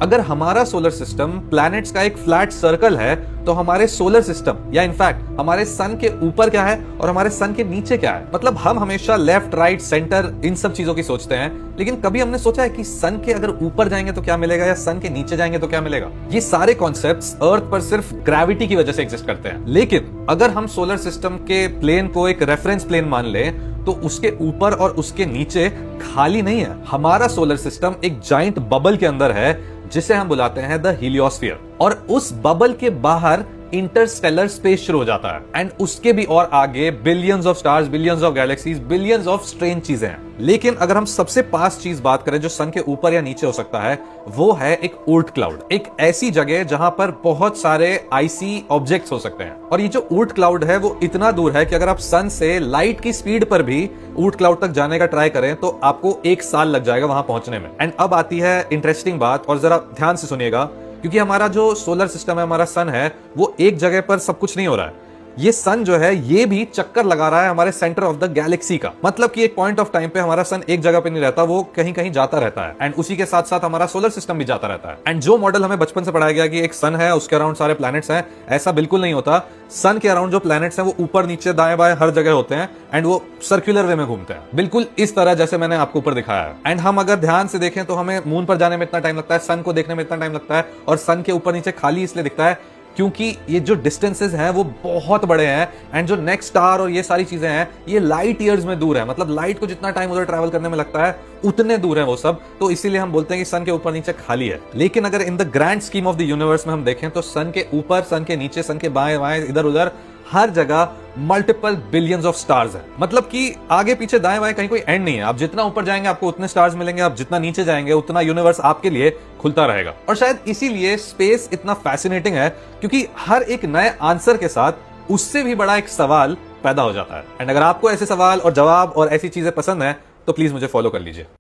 अगर हमारा solar system planets का एक फ्लैट सर्कल है तो हमारे सोलर सिस्टम या इनफैक्ट हमारे सन के ऊपर क्या है और हमारे सन के नीचे क्या है। मतलब हम हमेशा लेफ्ट राइट सेंटर इन सब चीजों की सोचते हैं, लेकिन कभी हमने सोचा है कि सन के अगर ऊपर जाएंगे तो क्या मिलेगा या सन के नीचे जाएंगे तो क्या मिलेगा। ये सारे कॉन्सेप्ट्स अर्थ पर सिर्फ ग्रेविटी की वजह से एग्जिस्ट करते हैं, लेकिन अगर हम सोलर सिस्टम के प्लेन को एक रेफरेंस प्लेन मान ले तो उसके ऊपर और उसके नीचे खाली नहीं है। हमारा सोलर सिस्टम एक जाइंट बबल के अंदर है जिसे हम बुलाते हैं द हीलियोस्फीयर, और उस बबल के बाहर इंटरस्टेलर स्पेस शुरू हो जाता है एंड उसके भी और आगे billions of stars, billions of galaxies, billions of strange चीजें हैं। लेकिन अगर हम सबसे पास चीज बात करें जो सन के ऊपर या नीचे हो सकता है, वो है एक ऊर्ट क्लाउड, एक ऐसी जगह जहां पर बहुत सारे आइसी ऑब्जेक्ट्स हो सकते हैं। और ये जो ऊर्ट क्लाउड है वो इतना दूर है कि अगर आप सन से लाइट की स्पीड पर भी ऊर्ट क्लाउड तक जाने का ट्राई करें तो आपको 1 साल लग जाएगा वहां पहुंचने में। एंड अब आती है इंटरेस्टिंग बात, और जरा ध्यान से सुनिएगा, क्योंकि हमारा जो सोलर सिस्टम है, हमारा सन है, वो एक जगह पर सब कुछ नहीं हो रहा है। ये सन जो है ये भी चक्कर लगा रहा है हमारे सेंटर ऑफ द गैलेक्सी का। मतलब कि एक पॉइंट ऑफ टाइम पे हमारा सन एक जगह पे नहीं रहता, वो कहीं कहीं जाता रहता है। एंड उसी के साथ साथ हमारा सोलर सिस्टम भी जाता रहता है। एंड जो मॉडल हमें बचपन से पढ़ाया गया कि एक सन है, उसके अराउंड सारे प्लैनेट्स हैं, ऐसा बिल्कुल नहीं होता। सन के अराउंड जो प्लैनेट्स हैं वो ऊपर नीचे दाएं बाएं हर जगह होते हैं एंड वो सर्कुलर वे में घूमते हैं, बिल्कुल इस तरह जैसे मैंने आपको ऊपर दिखाया है। एंड हम अगर ध्यान से देखें तो हमें मून पर जाने में इतना टाइम लगता है, सन को देखने में इतना टाइम लगता है, और सन के ऊपर नीचे खाली इसलिए दिखता है क्योंकि ये जो डिस्टेंसेस हैं वो बहुत बड़े हैं। एंड जो नेक्स्ट स्टार और ये सारी चीजें हैं ये लाइट ईयर्स में दूर है। मतलब लाइट को जितना टाइम उधर ट्रैवल करने में लगता है उतने दूर है वो सब, तो इसीलिए हम बोलते हैं कि सन के ऊपर नीचे खाली है। लेकिन अगर in the grand scheme of the universe में हम देखें तो सन के ऊपर, सन के नीचे, सन के बाएं बाएं, इधर उधर हर जगह मल्टीपल बिलियंस ऑफ स्टार्स हैं। मतलब कि आगे पीछे दाएं बाएं कहीं कोई एंड नहीं है। आप जितना ऊपर जाएंगे आपको उतने स्टार्स मिलेंगे, आप जितना नीचे जाएंगे उतना यूनिवर्स आपके लिए खुलता रहेगा। और शायद इसीलिए स्पेस इतना फैसिनेटिंग है, क्योंकि हर एक नए आंसर के साथ उससे भी बड़ा एक सवाल पैदा हो जाता है। एंड अगर आपको ऐसे सवाल और जवाब और ऐसी चीजें पसंद है तो प्लीज मुझे फॉलो कर लीजिए।